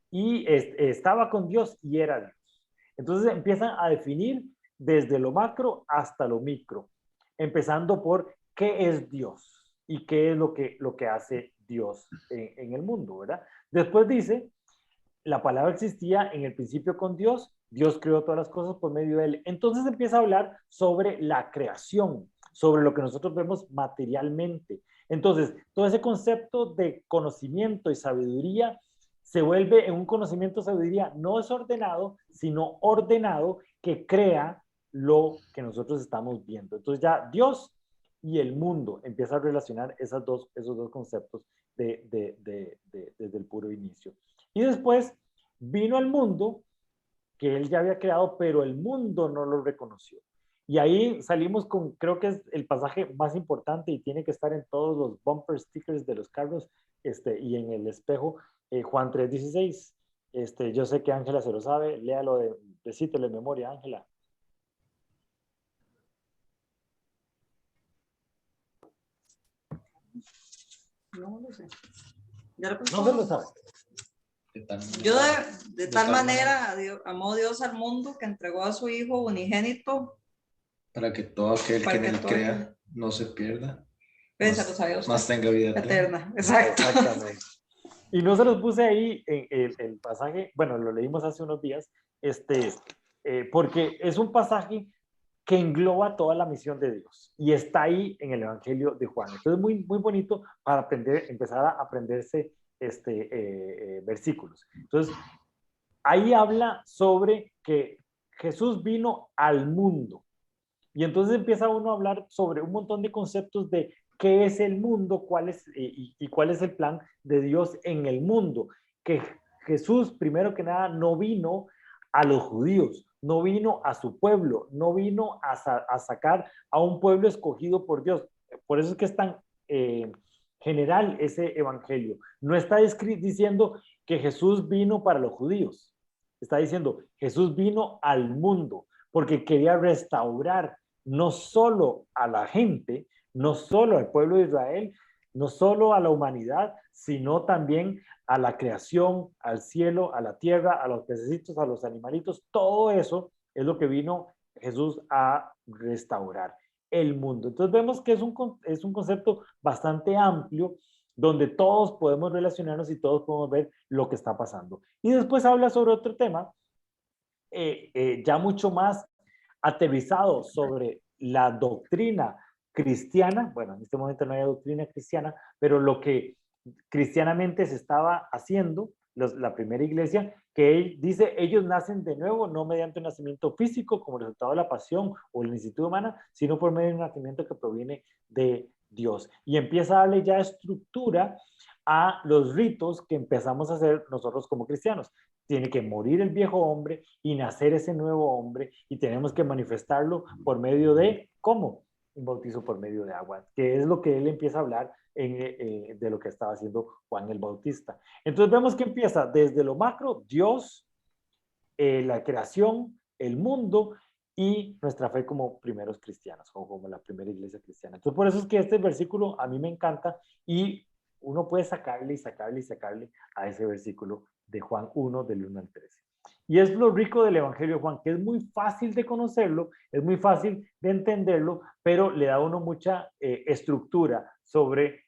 Y estaba con Dios y era Dios. Entonces empiezan a definir desde lo macro hasta lo micro, empezando por qué es Dios y qué es lo que hace Dios en el mundo, ¿verdad? Después dice, la palabra existía en el principio con Dios, Dios creó todas las cosas por medio de él. Entonces empieza a hablar sobre la creación, sobre lo que nosotros vemos materialmente. Entonces, todo ese concepto de conocimiento y sabiduría se vuelve en un conocimiento, sabiduría no desordenado, sino ordenado, que crea lo que nosotros estamos viendo. Entonces ya Dios y el mundo empieza a relacionar esos dos conceptos desde el puro inicio. Y después vino al mundo que él ya había creado, pero el mundo no lo reconoció. Y ahí salimos con, creo que es el pasaje más importante y tiene que estar en todos los bumper stickers de los carros y en el espejo, Juan 3:16. Yo sé que Ángela se lo sabe, léalo, recítelo de memoria, Ángela. No lo sé. Ya lo No se lo sabe. Yo de tal manera amó Dios al mundo que entregó a su Hijo unigénito para que todo aquel que en él crea no se pierda, más tenga vida eterna. Exacto. Exactamente. Y no se los puse ahí en el pasaje, bueno, lo leímos hace unos días, porque es un pasaje que engloba toda la misión de Dios y está ahí en el Evangelio de Juan. Entonces, muy, muy bonito para empezar a aprenderse versículos. Entonces, ahí habla sobre que Jesús vino al mundo. Y entonces empieza uno a hablar sobre un montón de conceptos de qué es el mundo, cuál es, y cuál es el plan de Dios en el mundo. Que Jesús, primero que nada, no vino a los judíos, no vino a su pueblo, no vino a sacar a un pueblo escogido por Dios. Por eso es que es tan general ese evangelio. No está diciendo que Jesús vino para los judíos. Está diciendo, Jesús vino al mundo porque quería restaurar no solo a la gente, no solo al pueblo de Israel, no solo a la humanidad, sino también a la creación, al cielo, a la tierra, a los pececitos, a los animalitos. Todo eso es lo que vino Jesús a restaurar, el mundo. Entonces vemos que es un concepto bastante amplio donde todos podemos relacionarnos y todos podemos ver lo que está pasando. Y después habla sobre otro tema, ya mucho más aterrizado sobre la doctrina cristiana. Bueno, en este momento no hay doctrina cristiana, pero lo que cristianamente se estaba haciendo la primera iglesia, que él dice, ellos nacen de nuevo, no mediante un nacimiento físico como resultado de la pasión o la iniciativa humana, sino por medio de un nacimiento que proviene de Dios. Y empieza a darle ya estructura a los ritos que empezamos a hacer nosotros como cristianos. Tiene que morir el viejo hombre y nacer ese nuevo hombre, y tenemos que manifestarlo por medio de, ¿cómo? Un bautizo por medio de agua, que es lo que él empieza a hablar de lo que estaba haciendo Juan el Bautista. Entonces vemos que empieza desde lo macro, Dios, la creación, el mundo y nuestra fe como primeros cristianos, o como la primera iglesia cristiana. Entonces por eso es que este versículo a mí me encanta, y uno puede sacarle y sacarle y sacarle a ese versículo de Juan 1, del 1 al 13. Y es lo rico del Evangelio de Juan, que es muy fácil de conocerlo, es muy fácil de entenderlo, pero le da a uno mucha estructura sobre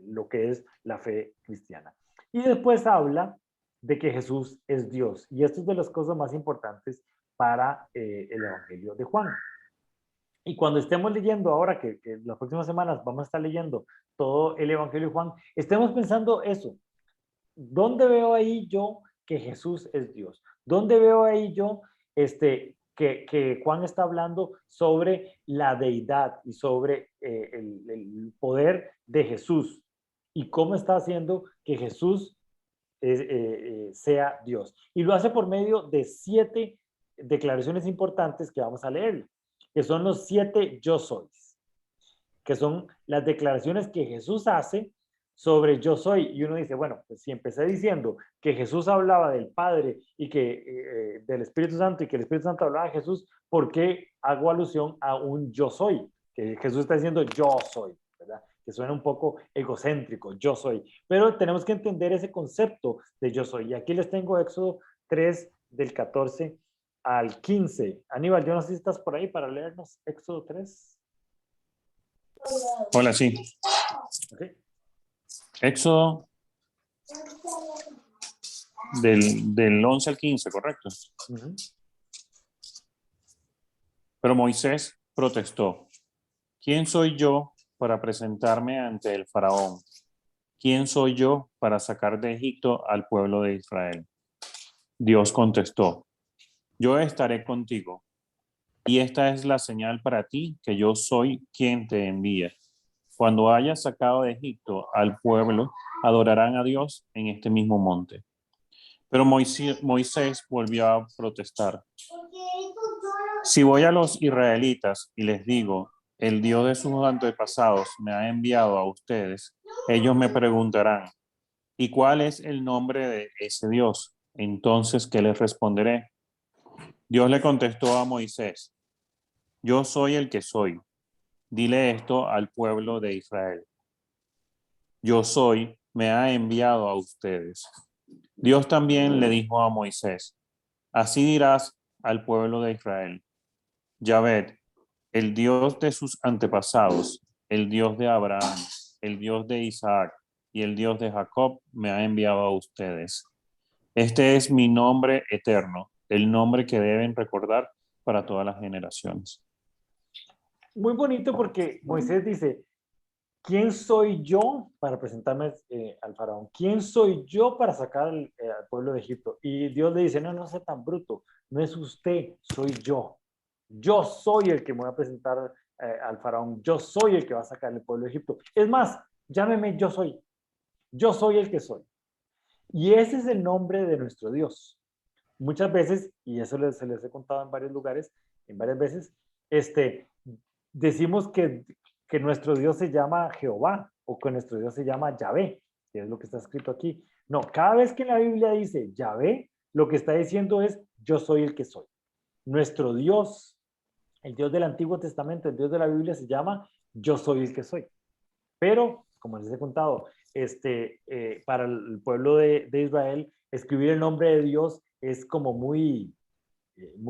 lo que es la fe cristiana. Y después habla de que Jesús es Dios. Y esto es de las cosas más importantes para el Evangelio de Juan. Y cuando estemos leyendo ahora, que las próximas semanas vamos a estar leyendo todo el Evangelio de Juan, estemos pensando eso. ¿Dónde veo ahí yo que Jesús es Dios? ¿Dónde veo ahí yo que Juan está hablando sobre la deidad y sobre el poder de Jesús? ¿Y cómo está haciendo que Jesús sea Dios? Y lo hace por medio de 7 declaraciones importantes que vamos a leer, que son los 7 yo sois, que son las declaraciones que Jesús hace sobre yo soy. Y uno dice, bueno, pues si empecé diciendo que Jesús hablaba del Padre y que del Espíritu Santo, y que el Espíritu Santo hablaba de Jesús, ¿por qué hago alusión a un yo soy? Que Jesús está diciendo yo soy, ¿verdad? Que suena un poco egocéntrico, yo soy. Pero tenemos que entender ese concepto de yo soy. Y aquí les tengo Éxodo 3, del 14 al 15. Aníbal, yo no sé si estás por ahí para leernos Éxodo 3. Hola, sí. Okay. Éxodo del 11 al 15, ¿correcto? Uh-huh. Pero Moisés protestó. ¿Quién soy yo para presentarme ante el faraón? ¿Quién soy yo para sacar de Egipto al pueblo de Israel? Dios contestó, yo estaré contigo, y esta es la señal para ti que yo soy quien te envía. Cuando hayas sacado de Egipto al pueblo, adorarán a Dios en este mismo monte. Pero Moisés volvió a protestar. Si voy a los israelitas y les digo, el Dios de sus antepasados me ha enviado a ustedes, ellos me preguntarán, ¿y cuál es el nombre de ese Dios? Entonces, ¿qué les responderé? Dios le contestó a Moisés, yo soy el que soy. Dile esto al pueblo de Israel. Yo soy, me ha enviado a ustedes. Dios también le dijo a Moisés, así dirás al pueblo de Israel, Yahvé, el Dios de sus antepasados, el Dios de Abraham, el Dios de Isaac y el Dios de Jacob me ha enviado a ustedes. Este es mi nombre eterno, el nombre que deben recordar para todas las generaciones. Muy bonito porque Moisés dice, ¿quién soy yo para presentarme al faraón? ¿Quién soy yo para sacar al pueblo de Egipto? Y Dios le dice, no sea tan bruto, no es usted, soy yo. Yo soy el que me voy a presentar al faraón, yo soy el que va a sacar al pueblo de Egipto. Es más, llámeme yo soy el que soy. Y ese es el nombre de nuestro Dios. Muchas veces, y eso se les he contado en varios lugares, en varias veces, decimos que nuestro Dios se llama Jehová, o que nuestro Dios se llama Yahvé, que es lo que está escrito aquí. No, cada vez que la Biblia dice Yahvé, lo que está diciendo es yo soy el que soy. Nuestro Dios, el Dios del Antiguo Testamento, el Dios de la Biblia se llama yo soy el que soy. Pero, como les he contado, para el pueblo de Israel, escribir el nombre de Dios es como muy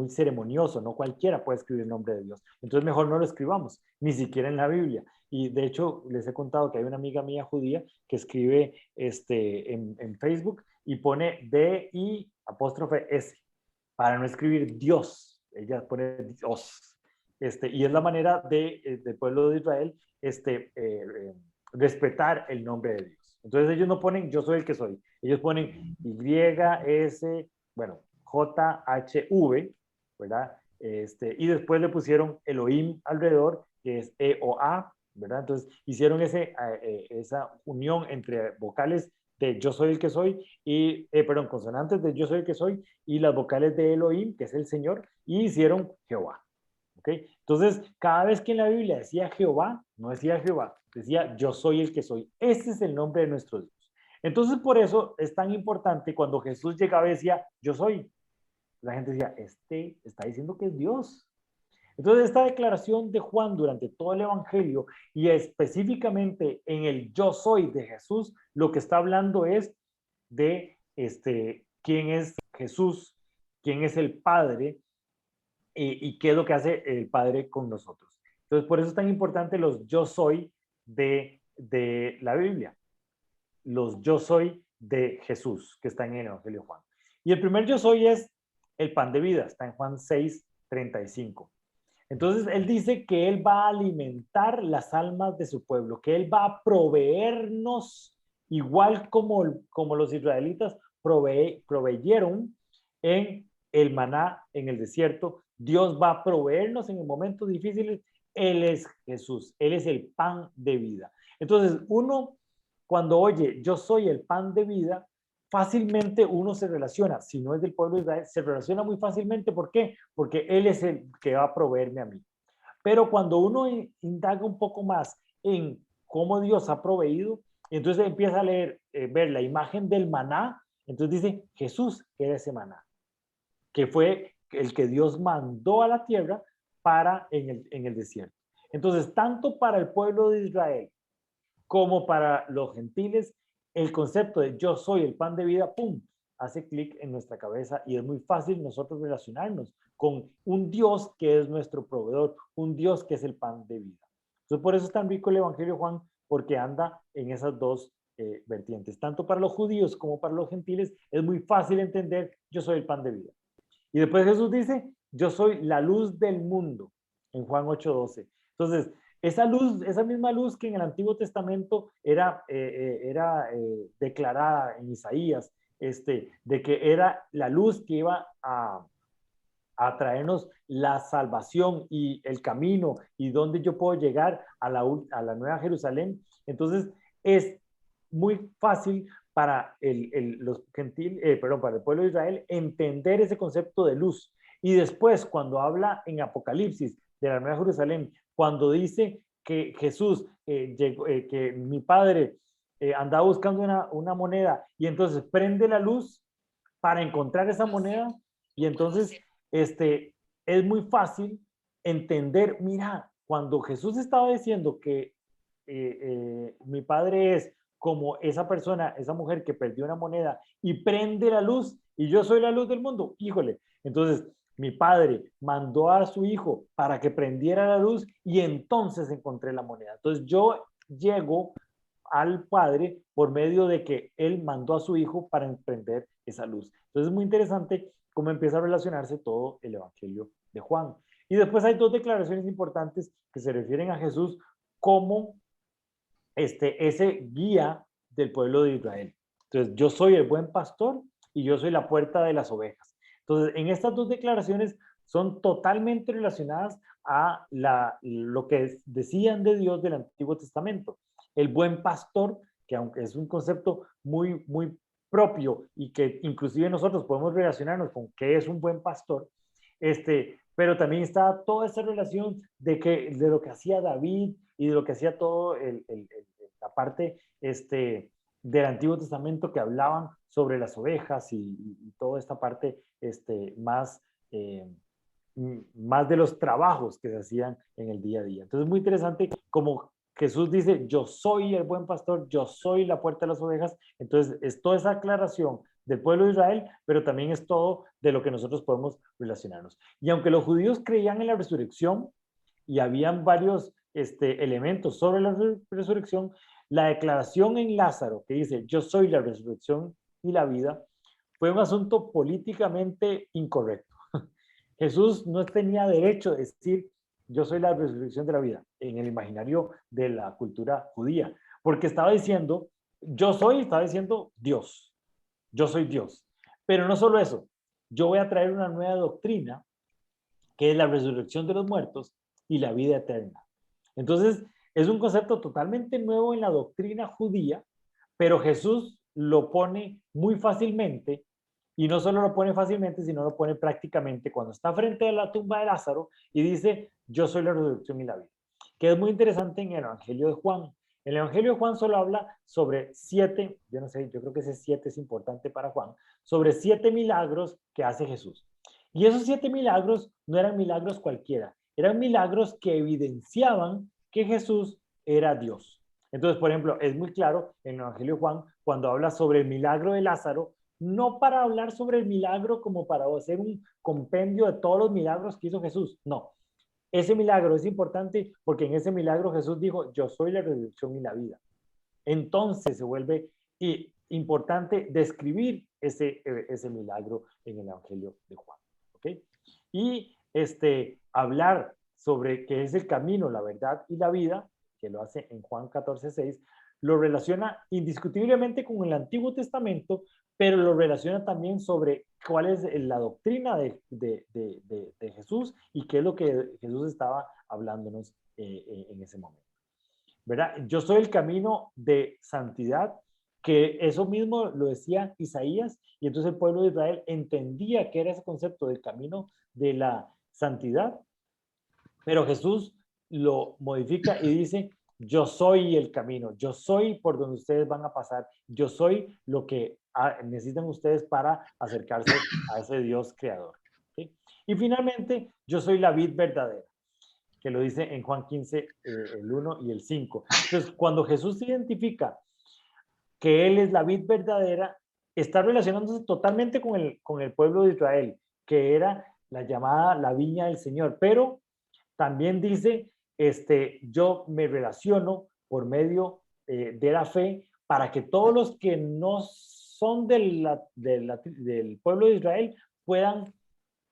ceremonioso, no cualquiera puede escribir el nombre de Dios. Entonces mejor no lo escribamos, ni siquiera en la Biblia. Y de hecho les he contado que hay una amiga mía judía que escribe en Facebook y pone D-I-S para no escribir Dios. Ella pone Dios. Y es la manera del pueblo de Israel respetar el nombre de Dios. Entonces ellos no ponen yo soy el que soy. Ellos ponen Y-S, bueno, J-H-V, ¿verdad? Y después le pusieron Elohim alrededor, que es E-O-A, ¿verdad? Entonces hicieron esa unión entre vocales de yo soy el que soy y, perdón, consonantes de yo soy el que soy y las vocales de Elohim, que es el Señor, y hicieron Jehová. ¿Ok? Entonces, cada vez que en la Biblia decía Jehová, no decía Jehová, decía yo soy el que soy. Ese es el nombre de nuestro Dios. Entonces, por eso es tan importante cuando Jesús llegaba y decía yo soy. La gente decía, está diciendo que es Dios. Entonces, esta declaración de Juan durante todo el Evangelio y específicamente en el yo soy de Jesús, lo que está hablando es de quién es Jesús, quién es el Padre y qué es lo que hace el Padre con nosotros. Entonces, por eso es tan importante los yo soy de la Biblia, los yo soy de Jesús, que está en el Evangelio de Juan. Y el primer yo soy es el pan de vida, está en Juan 6:35. Entonces, él dice que él va a alimentar las almas de su pueblo, que él va a proveernos igual como los israelitas proveyeron en el maná en el desierto. Dios va a proveernos en momentos difíciles. Él es Jesús, él es el pan de vida. Entonces, uno cuando oye yo soy el pan de vida, fácilmente uno se relaciona, si no es del pueblo de Israel, se relaciona muy fácilmente. ¿Por qué? Porque él es el que va a proveerme a mí. Pero cuando uno indaga un poco más en cómo Dios ha proveído, entonces empieza a ver la imagen del maná, entonces dice Jesús era ese maná, que fue el que Dios mandó a la tierra en el desierto. Entonces, tanto para el pueblo de Israel como para los gentiles, el concepto de yo soy el pan de vida, ¡pum!, hace clic en nuestra cabeza y es muy fácil nosotros relacionarnos con un Dios que es nuestro proveedor, un Dios que es el pan de vida. Entonces, por eso es tan rico el Evangelio de Juan, porque anda en esas dos vertientes. Tanto para los judíos como para los gentiles es muy fácil entender yo soy el pan de vida. Y después Jesús dice, yo soy la luz del mundo, en Juan 8:12. Entonces, esa luz, esa misma luz que en el Antiguo Testamento era declarada en Isaías, de que era la luz que iba a traernos la salvación y el camino y dónde yo puedo llegar a la Nueva Jerusalén. Entonces, es muy fácil para para el pueblo de Israel entender ese concepto de luz. Y después, cuando habla en Apocalipsis de la Nueva Jerusalén, cuando dice que Jesús que mi padre andaba buscando una moneda y entonces prende la luz para encontrar esa moneda y entonces es muy fácil entender, mira, cuando Jesús estaba diciendo que mi padre es como esa persona, esa mujer que perdió una moneda y prende la luz y yo soy la luz del mundo, híjole, entonces mi padre mandó a su hijo para que prendiera la luz y entonces encontré la moneda. Entonces yo llego al Padre por medio de que él mandó a su hijo para emprender esa luz. Entonces es muy interesante cómo empieza a relacionarse todo el Evangelio de Juan. Y después hay dos declaraciones importantes que se refieren a Jesús como ese guía del pueblo de Israel. Entonces, yo soy el buen pastor y yo soy la puerta de las ovejas. Entonces, en estas dos declaraciones son totalmente relacionadas a lo que decían de Dios del Antiguo Testamento. El buen pastor, que aunque es un concepto muy, muy propio y que inclusive nosotros podemos relacionarnos con qué es un buen pastor, pero también está toda esa relación de lo que hacía David y de lo que hacía todo la parte del Antiguo Testamento que hablaban sobre las ovejas y toda esta parte más de los trabajos que se hacían en el día a día. Entonces es muy interesante como Jesús dice, yo soy el buen pastor, yo soy la puerta de las ovejas. Entonces es toda esa aclaración del pueblo de Israel, pero también es todo de lo que nosotros podemos relacionarnos. Y aunque los judíos creían en la resurrección y habían varios elementos sobre la resurrección, la declaración en Lázaro que dice, yo soy la resurrección y la vida, fue un asunto políticamente incorrecto. Jesús no tenía derecho a decir, yo soy la resurrección de la vida, en el imaginario de la cultura judía, porque estaba diciendo yo soy, está diciendo Dios. Yo soy Dios. Pero no solo eso, yo voy a traer una nueva doctrina que es la resurrección de los muertos y la vida eterna. Entonces, es un concepto totalmente nuevo en la doctrina judía, pero Jesús lo pone muy fácilmente, y no solo lo pone fácilmente, sino lo pone prácticamente cuando está frente a la tumba de Lázaro y dice, yo soy la resurrección y la vida, que es muy interesante en el Evangelio de Juan. El Evangelio de Juan solo habla sobre 7, yo no sé, yo creo que ese 7 es importante para Juan, sobre 7 milagros que hace Jesús. Y esos 7 milagros no eran milagros cualquiera, eran milagros que evidenciaban que Jesús era Dios. Entonces, por ejemplo, es muy claro en el Evangelio de Juan, cuando habla sobre el milagro de Lázaro, no para hablar sobre el milagro como para hacer un compendio de todos los milagros que hizo Jesús, no. Ese milagro es importante porque en ese milagro Jesús dijo, yo soy la resurrección y la vida. Entonces se vuelve importante describir ese milagro en el Evangelio de Juan. ¿Okay? Y hablar sobre que es el camino, la verdad y la vida, que lo hace en Juan 14:6, lo relaciona indiscutiblemente con el Antiguo Testamento, pero lo relaciona también sobre cuál es la doctrina de Jesús y qué es lo que Jesús estaba hablándonos en ese momento. ¿Verdad? Yo soy el camino de santidad, que eso mismo lo decía Isaías, y entonces el pueblo de Israel entendía que era ese concepto del camino de la santidad, pero Jesús lo modifica y dice, yo soy el camino, yo soy por donde ustedes van a pasar, yo soy lo que necesitan ustedes para acercarse a ese Dios creador. ¿Sí? Y finalmente, yo soy la vid verdadera, que lo dice en Juan 15, el 1 y el 5. Entonces, cuando Jesús se identifica que Él es la vid verdadera, está relacionándose totalmente con el pueblo de Israel, que era la llamada la viña del Señor, pero también dice, yo me relaciono por medio de la fe para que todos los que no son del pueblo de Israel puedan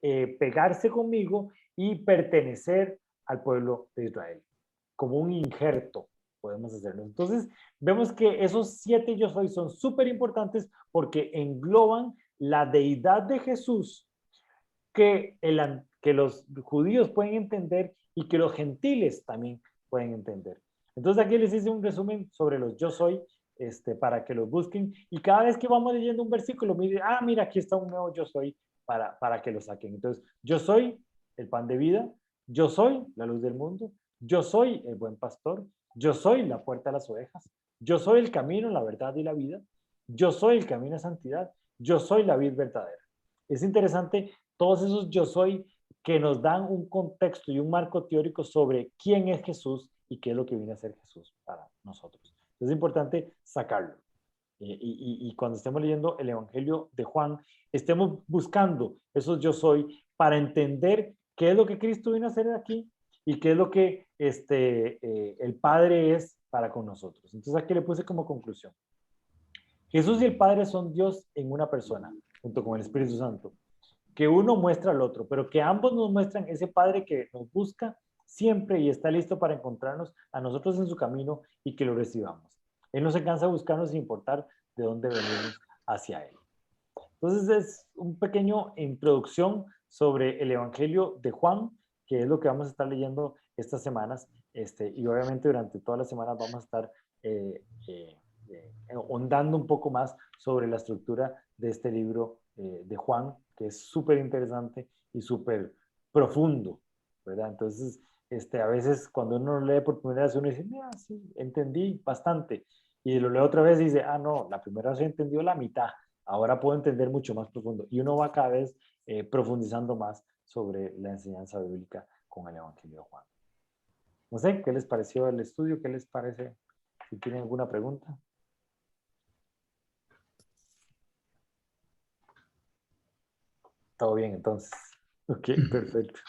pegarse conmigo y pertenecer al pueblo de Israel, como un injerto podemos hacerlo. Entonces, vemos que esos 7 yo soy son súper importantes porque engloban la deidad de Jesús que los judíos pueden entender y que los gentiles también pueden entender. Entonces aquí les hice un resumen sobre los yo soy, para que los busquen, y cada vez que vamos leyendo un versículo, mira, aquí está un nuevo yo soy para que lo saquen. Entonces, yo soy el pan de vida, yo soy la luz del mundo, yo soy el buen pastor, yo soy la puerta de las ovejas, yo soy el camino, la verdad y la vida, yo soy el camino a santidad, yo soy la vid verdadera. Es interesante todos esos yo soy que nos dan un contexto y un marco teórico sobre quién es Jesús y qué es lo que viene a ser Jesús para nosotros. Entonces es importante sacarlo. Y cuando estemos leyendo el Evangelio de Juan, estemos buscando esos yo soy para entender qué es lo que Cristo vino a hacer aquí y qué es lo que el Padre es para con nosotros. Entonces aquí le puse como conclusión. Jesús y el Padre son Dios en una persona, junto con el Espíritu Santo, que uno muestra al otro, pero que ambos nos muestran ese Padre que nos busca siempre y está listo para encontrarnos a nosotros en su camino y que lo recibamos. Él no se cansa de buscarnos sin importar de dónde venimos hacia Él. Entonces es un pequeño introducción sobre el Evangelio de Juan, que es lo que vamos a estar leyendo estas semanas, y obviamente durante todas las semanas vamos a estar ahondando un poco más sobre la estructura de este libro de Juan, que es súper interesante y súper profundo, ¿verdad? Entonces, a veces cuando uno lo lee por primera vez, uno dice, mira, sí, entendí bastante. Y lo lee otra vez y dice, no, la primera vez entendió la mitad, ahora puedo entender mucho más profundo. Y uno va cada vez profundizando más sobre la enseñanza bíblica con el Evangelio de Juan. No sé, ¿qué les pareció el estudio? ¿Qué les parece? Si tienen alguna pregunta. Todo bien, entonces. Ok, perfecto.